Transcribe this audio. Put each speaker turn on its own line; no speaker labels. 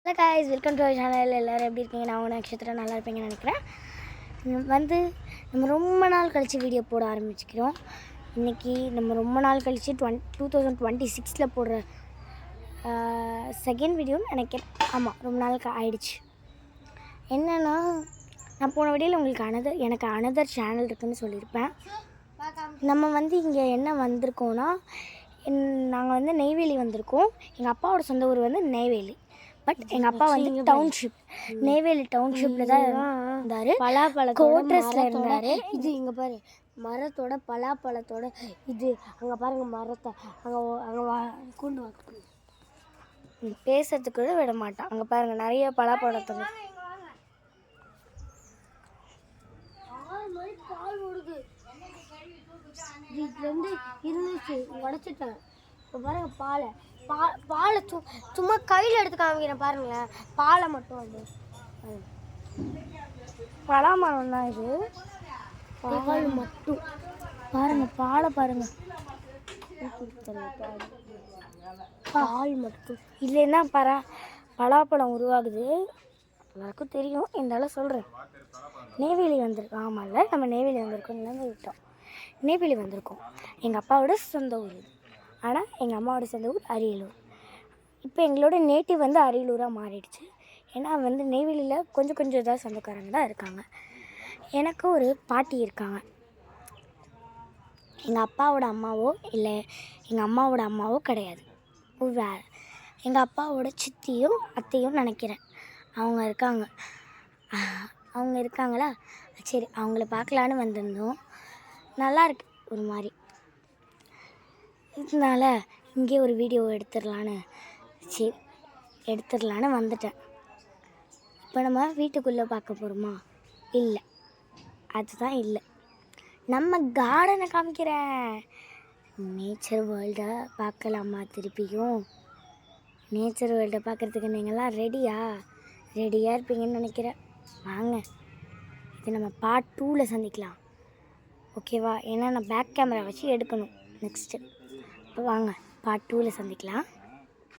Hello guys, welcome to our channel. எல்லோரும் எப்படி இருக்கீங்க? நான் உங்கள் நட்சத்திரம் நல்லா இருப்பீங்கன்னு நினைக்கிறேன். நம்ம ரொம்ப நாள் கழித்து வீடியோ போட ஆரம்பிச்சுக்கிறோம். இன்றைக்கி நம்ம ரொம்ப நாள் கழித்து 2026 போடுற செகண்ட் வீடியோன்னு நினைக்கிறேன். ஆமாம், ரொம்ப நாளுக்கு ஆயிடுச்சு. என்னென்னா, நான் போன வீடியோவில் உங்களுக்கு எனக்கு அனதர் சேனல் இருக்குதுன்னு சொல்லியிருப்பேன். நம்ம இங்கே என்ன வந்திருக்கோன்னா, நாங்கள் நெய்வேலி வந்திருக்கோம். எங்கள் அப்பாவோட சொந்த ஊர் நெய்வேலி. பட் எங்கள் அப்பா டவுன்ஷிப், நெய்வேலி டவுன்ஷிப்பில் தான் இருந்தார். கோட்ரஸில் இருந்தார்.
இது இங்கே பாரு, மரத்தோட பலாப்பழத்தோட இது அங்கே பாருங்கள், மரத்தை அங்கே கொண்டு
பேசுறதுக்கு கூட விட மாட்டான். அங்கே பாருங்கள், நிறைய பலாப்பழத்தோட
பால் ஓடுது. இதுலேருந்து இருந்துச்சு, உடச்சிட்டேன். இப்போ பாருங்கள், பாலை சும்மா கையில் எடுத்து காமிக்கிறேன் பாருங்களேன். பாலை மட்டும்
பலாமரம் தான் இது.
பால் மட்டும்
பாருங்கள், பாலை பாருங்கள்.
பால் மட்டும்
இல்லைன்னா பலாப்பழம் உருவாகுது. எல்லாருக்கும் தெரியும், இருந்தாலும் சொல்கிறேன். நெய்வேலி வந்திருக்கோம். ஆமாம்ல, நம்ம நெய்வேலி வந்திருக்கோம். விட்டோம், நெய்வேலி வந்திருக்கோம். எங்கள் அப்பாவோட சொந்த ஊர். ஆனால் எங்கள் அம்மாவோட சொந்த ஊர் அரியலூர். இப்போ எங்களோட நேட்டிவ் அரியலூராக மாறிடுச்சு. ஏன்னா நெய்வேலியில் கொஞ்சம் தான் சொந்தக்காரங்க தான் இருக்காங்க. எனக்கு ஒரு பாட்டி இருக்காங்க. எங்கள் அப்பாவோட அம்மாவோ இல்லை எங்கள் அம்மாவோட அம்மாவோ கிடையாது, வேறு. எங்கள் அப்பாவோட சித்தியும் அத்தையும் நினைக்கிறேன். அவங்க இருக்காங்களா? சரி, அவங்கள பார்க்கலான்னு வந்திருந்தோம். நல்லா இருக்கு ஒரு மாதிரி. இதனால இங்கே ஒரு வீடியோ எடுத்துடலான்னு வந்துட்டேன். இப்போ நம்ம வீட்டுக்குள்ளே பார்க்க போகிறோமா? இல்லை, அதுதான் இல்லை. நம்ம கார்டனை காமிக்கிறேன். நேச்சர் வேர்ல்டை பார்க்கலாமா? திருப்பியும் நேச்சர் வேர்ல்டை பார்க்குறதுக்கு நீங்கள்லாம் ரெடியாக இருப்பீங்கன்னு நினைக்கிறேன். வாங்க, இது நம்ம பார்ட் 2ல் சந்திக்கலாம். ஓகேவா? ஏன்னா நான் பேக் கேமரா வச்சு எடுக்கணும் நெக்ஸ்ட்டு. இப்போ வாங்க, பார்ட் 2ல் சந்திக்கலாம்.